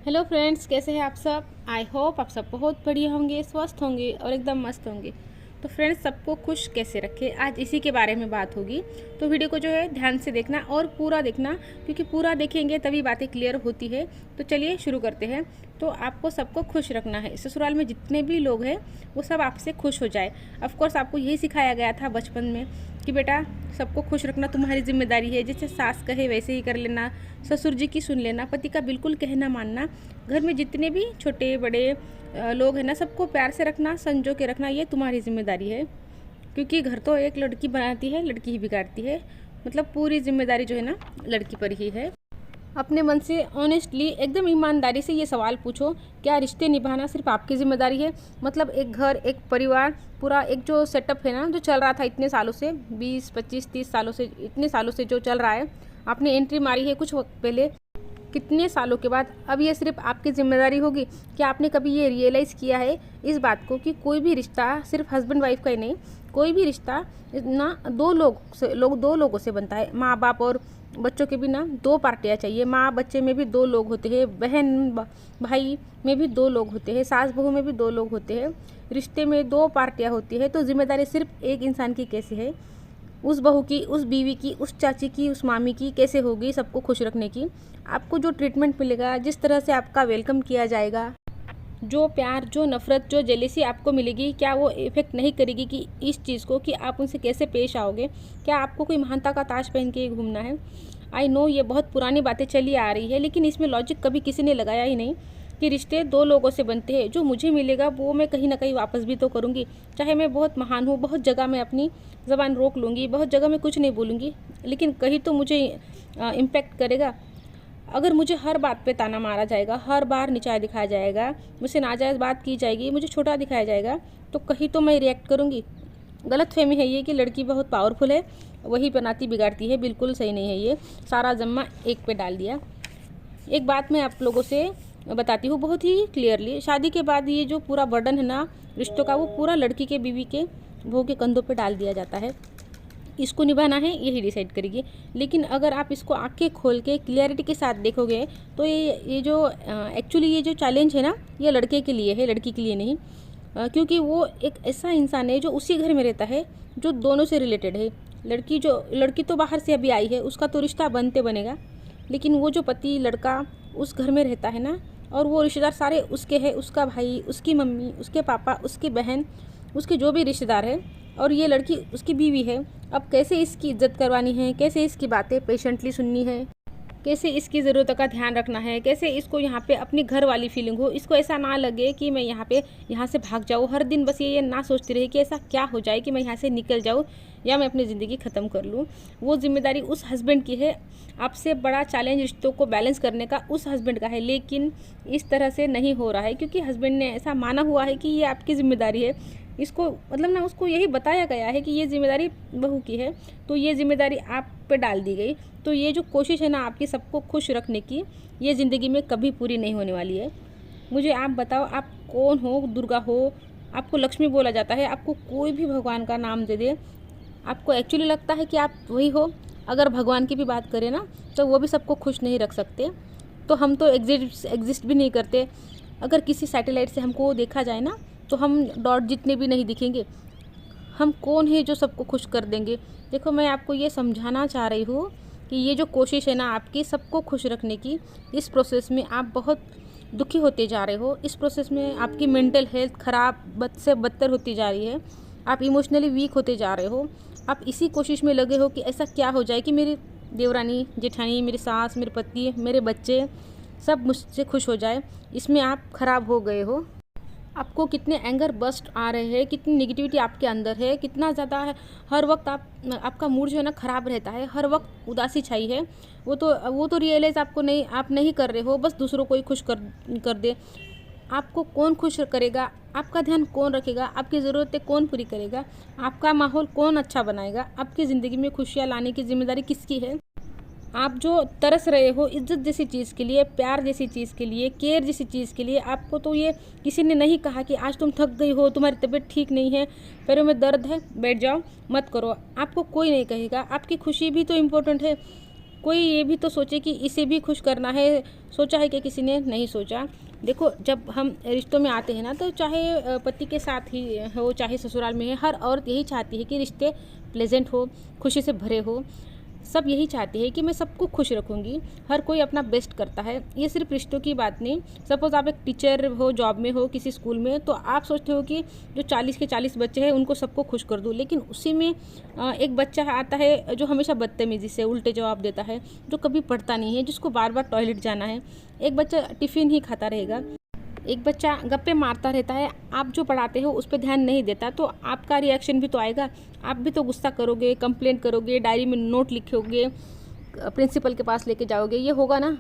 Hello friends, कैसे हैं आप सब। आई होप आप सब बहुत बढ़िया होंगे, स्वस्थ होंगे और एकदम मस्त होंगे। तो फ्रेंड्स, सबको खुश कैसे रखें, आज इसी के बारे में बात होगी। तो वीडियो को जो है ध्यान से देखना और पूरा देखना, क्योंकि पूरा देखेंगे तभी बातें क्लियर होती है। तो चलिए शुरू करते हैं। तो आपको सबको खुश रखना है। ससुराल में जितने भी लोग हैं वो सब आपसे खुश हो जाए। ऑफकोर्स आपको यही सिखाया गया था बचपन में कि बेटा सबको खुश रखना तुम्हारी जिम्मेदारी है। जैसे सास कहे वैसे ही कर लेना, ससुर जी की सुन लेना, पति का बिल्कुल कहना मानना। घर में जितने भी छोटे बड़े लोग हैं ना, सबको प्यार से रखना, संजो के रखना, ये तुम्हारी जिम्मेदारी है। क्योंकि घर तो एक लड़की बनाती है, लड़की ही बिगाड़ती है। मतलब पूरी जिम्मेदारी जो है ना लड़की पर ही है। अपने मन से ऑनेस्टली एकदम ईमानदारी से ये सवाल पूछो, क्या रिश्ते निभाना सिर्फ आपकी जिम्मेदारी है। मतलब एक घर, एक परिवार, पूरा एक जो सेटअप है ना, जो चल रहा था इतने सालों से, 20 25 30 सालों से, इतने सालों से जो चल रहा है, आपने एंट्री मारी है कुछ वक्त पहले, कितने सालों के बाद अब ये सिर्फ आपकी जिम्मेदारी होगी। क्या आपने कभी ये रियलाइज़ किया है इस बात को कि कोई भी रिश्ता सिर्फ हस्बैंड वाइफ का ही नहीं, कोई भी रिश्ता ना दो लोगों से बनता है। माँ बाप और बच्चों के भी ना दो पार्टियाँ चाहिए। माँ बच्चे में भी दो लोग होते हैं, बहन भाई में भी दो लोग होते हैं, सास बहू में भी दो लोग होते हैं। रिश्ते में दो पार्टियाँ होती है। तो जिम्मेदारी सिर्फ एक इंसान की कैसे है, उस बहू की, उस बीवी की, उस चाची की, उस मामी की कैसे होगी सबको खुश रखने की। आपको जो ट्रीटमेंट मिलेगा, जिस तरह से आपका वेलकम किया जाएगा, जो प्यार, जो नफ़रत, जो जेलेसी आपको मिलेगी, क्या वो इफ़ेक्ट नहीं करेगी कि इस चीज़ को कि आप उनसे कैसे पेश आओगे। क्या आपको कोई महानता का ताज पहन के घूमना है। आई नो ये बहुत पुरानी बातें चली आ रही है, लेकिन इसमें लॉजिक कभी किसी ने लगाया ही नहीं कि रिश्ते दो लोगों से बनते हैं। जो मुझे मिलेगा वो मैं कहीं ना कहीं वापस भी तो करूँगी। चाहे मैं बहुत महान हूँ, बहुत जगह मैं अपनी ज़बान रोक लूँगी, बहुत जगह मैं कुछ नहीं बोलूँगी, लेकिन कहीं तो मुझे इम्पेक्ट करेगा। अगर मुझे हर बात पे ताना मारा जाएगा, हर बार नीचा दिखाया जाएगा, मुझसे नाजायज़ बात की जाएगी, मुझे छोटा दिखाया जाएगा, तो कहीं तो मैं रिएक्ट करूँगी। गलतफहमी है ये कि लड़की बहुत पावरफुल है, वही बनाती बिगाड़ती है। बिल्कुल सही नहीं है ये। सारा ज़म्मा एक पे डाल दिया। एक बात मैं आप लोगों से बताती हूँ बहुत ही क्लियरली। शादी के बाद ये जो पूरा बर्डन है ना रिश्तों का, वो पूरा लड़की के, बीवी के, बहू के कंधों पे डाल दिया जाता है। इसको निभाना है यही डिसाइड करेगी। लेकिन अगर आप इसको आंखें खोल के क्लियरिटी के साथ देखोगे तो ये जो एक्चुअली ये जो चैलेंज है ना, ये लड़के के लिए है, लड़की के लिए नहीं। क्योंकि वो एक ऐसा इंसान है जो उसी घर में रहता है, जो दोनों से रिलेटेड है। लड़की तो बाहर से अभी आई है, उसका तो रिश्ता बनते बनेगा। लेकिन वो जो पति लड़का उस घर में रहता है ना, और वो रिश्तेदार सारे उसके हैं, उसका भाई, उसकी मम्मी, उसके पापा, उसकी बहन, उसके जो भी रिश्तेदार है, और ये लड़की उसकी बीवी है। अब कैसे इसकी इज्जत करवानी है, कैसे इसकी बातें पेशेंटली सुननी है, कैसे इसकी ज़रूरतों का ध्यान रखना है, कैसे इसको यहाँ पे अपनी घर वाली फीलिंग हो, इसको ऐसा ना लगे कि मैं यहाँ से भाग जाऊँ। हर दिन बस ये ना सोचती रहे कि ऐसा क्या हो जाए कि मैं यहाँ से निकल जाऊँ या मैं अपनी ज़िंदगी ख़त्म कर लूँ। वो जिम्मेदारी उस हस्बैंड की है। आपसे बड़ा चैलेंज रिश्तों को बैलेंस करने का उस हस्बैंड का है। लेकिन इस तरह से नहीं हो रहा है, क्योंकि हस्बैंड ने ऐसा माना हुआ है कि ये आपकी ज़िम्मेदारी है। इसको मतलब ना उसको यही बताया गया है कि ये जिम्मेदारी बहू की है, तो ये जिम्मेदारी आप पे डाल दी गई। तो ये जो कोशिश है ना आपकी सबको खुश रखने की, ये ज़िंदगी में कभी पूरी नहीं होने वाली है। मुझे आप बताओ, आप कौन हो। दुर्गा हो, आपको लक्ष्मी बोला जाता है, आपको कोई भी भगवान का नाम दे दे, आपको एक्चुअली लगता है कि आप वही हो। अगर भगवान की भी बात करें ना, तो वो भी सबको खुश नहीं रख सकते। तो हम तो एग्जिस्ट भी नहीं करते। अगर किसी सैटेलाइट से हमको देखा जाए ना, तो हम डॉट जितने भी नहीं दिखेंगे। हम कौन है जो सबको खुश कर देंगे। देखो, मैं आपको ये समझाना चाह रही हूँ कि ये जो कोशिश है ना आपकी सबको खुश रखने की, इस प्रोसेस में आप बहुत दुखी होते जा रहे हो। इस प्रोसेस में आपकी मेंटल हेल्थ ख़राब बद से बदतर होती जा रही है। आप इमोशनली वीक होते जा रहे हो। आप इसी कोशिश में लगे हो कि ऐसा क्या हो जाए कि मेरी देवरानी, जेठानी, मेरी सास, मेरे पति, मेरे बच्चे सब मुझसे खुश हो जाए। इसमें आप ख़राब हो गए हो। आपको कितने एंगर बस्ट आ रहे हैं, कितनी नेगेटिविटी आपके अंदर है, कितना ज़्यादा है। हर वक्त आपका मूड जो है ना ख़राब रहता है, हर वक्त उदासी छाई है। वो तो रियलाइज़ आप नहीं कर रहे हो, बस दूसरों को ही खुश कर दे। आपको कौन खुश करेगा, आपका ध्यान कौन रखेगा, आपकी ज़रूरतें कौन पूरी करेगा, आपका माहौल कौन अच्छा बनाएगा, आपकी ज़िंदगी में खुशियाँ लाने की जिम्मेदारी किसकी है। आप जो तरस रहे हो इज्जत जैसी चीज़ के लिए, प्यार जैसी चीज़ के लिए, केयर जैसी चीज़ के लिए, आपको तो ये किसी ने नहीं कहा कि आज तुम थक गई हो, तुम्हारी तबीयत ठीक नहीं है, पैरों में दर्द है, बैठ जाओ, मत करो। आपको कोई नहीं कहेगा। आपकी खुशी भी तो इम्पोर्टेंट है। कोई ये भी तो सोचे कि इसे भी खुश करना है, सोचा है कि किसी ने? नहीं सोचा। देखो, जब हम रिश्तों में आते हैं ना, तो चाहे पति के साथ ही हो, चाहे ससुराल में है, हर औरत यही चाहती है कि रिश्ते प्लेजेंट हो, खुशी से भरे हो। सब यही चाहते हैं कि मैं सबको खुश रखूँगी। हर कोई अपना बेस्ट करता है। ये सिर्फ रिश्तों की बात नहीं। सपोज़ आप एक टीचर हो, जॉब में हो, किसी स्कूल में, तो आप सोचते हो कि जो 40 के 40 बच्चे हैं उनको सबको खुश कर दूँ, लेकिन उसी में एक बच्चा आता है जो हमेशा बदतमीज़ी से उल्टे जवाब देता है, जो कभी पढ़ता नहीं है, जिसको बार बार टॉयलेट जाना है। एक बच्चा टिफ़िन ही खाता रहेगा, एक बच्चा गप्पे मारता रहता है, आप जो पढ़ाते हो उस पर ध्यान नहीं देता, तो आपका रिएक्शन भी तो आएगा। आप भी तो गुस्सा करोगे, कंप्लेंट करोगे, डायरी में नोट लिखोगे, प्रिंसिपल के पास लेके जाओगे, ये होगा ना।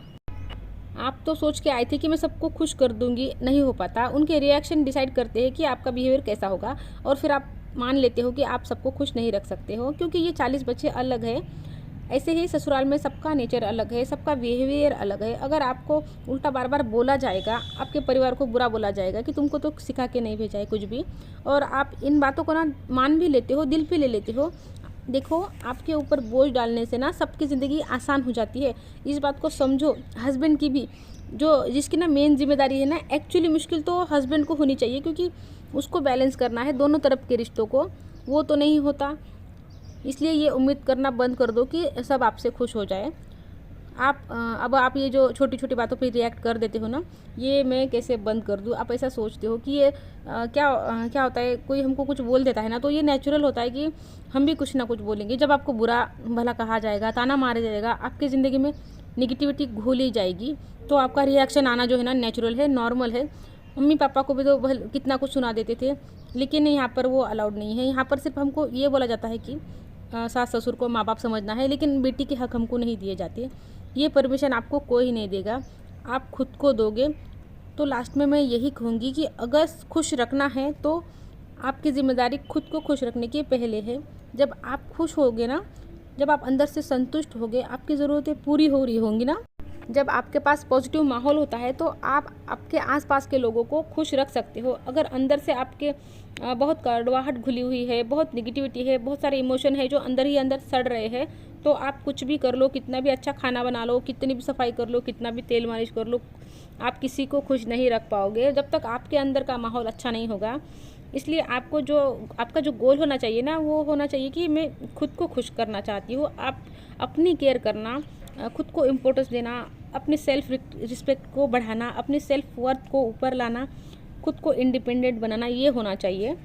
आप तो सोच के आए थे कि मैं सबको खुश कर दूंगी, नहीं हो पाता। उनके रिएक्शन डिसाइड करते हैं कि आपका बिहेवियर कैसा होगा, और फिर आप मान लेते हो कि आप सबको खुश नहीं रख सकते हो, क्योंकि ये 40 बच्चे अलग है। ऐसे ही ससुराल में सबका नेचर अलग है, सबका बिहेवियर अलग है। अगर आपको उल्टा बार बार बोला जाएगा, आपके परिवार को बुरा बोला जाएगा कि तुमको तो सिखा के नहीं भेजा है कुछ भी, और आप इन बातों को ना मान भी लेते हो, दिल पे ले लेते हो। देखो, आपके ऊपर बोझ डालने से ना सबकी ज़िंदगी आसान हो जाती है। इस बात को समझो। हस्बैंड की भी, जो जिसकी ना मेन जिम्मेदारी है ना, एक्चुअली मुश्किल तो हस्बैंड को होनी चाहिए, क्योंकि उसको बैलेंस करना है दोनों तरफ के रिश्तों को, वो तो नहीं होता। इसलिए ये उम्मीद करना बंद कर दो कि सब आपसे खुश हो जाए। अब आप ये जो छोटी छोटी बातों पे रिएक्ट कर देते हो ना, ये मैं कैसे बंद कर दूँ, आप ऐसा सोचते हो कि ये क्या होता है, कोई हमको कुछ बोल देता है ना, तो ये नेचुरल होता है कि हम भी कुछ ना कुछ बोलेंगे। जब आपको बुरा भला कहा जाएगा, ताना मारा जाएगा, आपकी ज़िंदगी में निगेटिविटी घुली जाएगी, तो आपका रिएक्शन आना जो है ना, नेचुरल है, नॉर्मल है। मम्मी पापा को भी तो कितना कुछ सुना देते थे, लेकिन यहाँ पर वो अलाउड नहीं है। यहाँ पर सिर्फ हमको ये बोला जाता है कि सास ससुर को माँ बाप समझना है, लेकिन बेटी के हक हमको नहीं दिए जाते। ये परमिशन आपको कोई नहीं देगा, आप खुद को दोगे। तो लास्ट में मैं यही कहूँगी कि अगर खुश रखना है तो आपकी ज़िम्मेदारी खुद को खुश रखने की पहले है। जब आप खुश होगे ना, जब आप अंदर से संतुष्ट होगे, आपकी ज़रूरतें पूरी हो रही होंगी ना, जब आपके पास पॉजिटिव माहौल होता है, तो आप आपके आसपास के लोगों को खुश रख सकते हो। अगर अंदर से आपके बहुत कड़वाहट घुली हुई है, बहुत निगेटिविटी है, बहुत सारे इमोशन है जो अंदर ही अंदर सड़ रहे हैं, तो आप कुछ भी कर लो, कितना भी अच्छा खाना बना लो, कितनी भी सफाई कर लो, कितना भी तेल मालिश कर लो, आप किसी को खुश नहीं रख पाओगे जब तक आपके अंदर का माहौल अच्छा नहीं होगा। इसलिए आपका जो गोल होना चाहिए ना, वो होना चाहिए कि मैं खुद को खुश करना चाहती हूँ। आप अपनी केयर करना, खुद को इम्पोर्टेंस देना, अपने सेल्फ रिस्पेक्ट को बढ़ाना, अपने सेल्फ वर्थ को ऊपर लाना, खुद को इंडिपेंडेंट बनाना, ये होना चाहिए।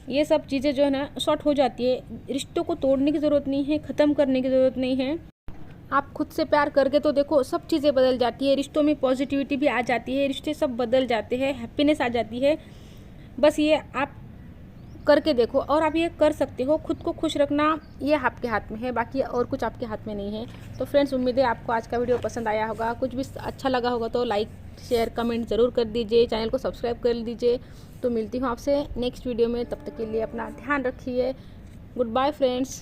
ये सब चीज़ें जो है ना शॉर्ट हो जाती है। रिश्तों को तोड़ने की ज़रूरत नहीं है, ख़त्म करने की ज़रूरत नहीं है। आप खुद से प्यार करके तो देखो, सब चीज़ें बदल जाती है। रिश्तों में पॉजिटिविटी भी आ जाती है, रिश्ते सब बदल जाते हैं, हैप्पीनेस आ जाती है। बस ये आप करके देखो, और आप ये कर सकते हो। खुद को खुश रखना ये आपके हाथ में है, बाकी और कुछ आपके हाथ में नहीं है। तो फ्रेंड्स, उम्मीद है आपको आज का वीडियो पसंद आया होगा, कुछ भी अच्छा लगा होगा तो लाइक शेयर कमेंट ज़रूर कर दीजिए, चैनल को सब्सक्राइब कर दीजिए। तो मिलती हूँ आपसे नेक्स्ट वीडियो में, तब तक के लिए अपना ध्यान रखिए। Goodbye friends.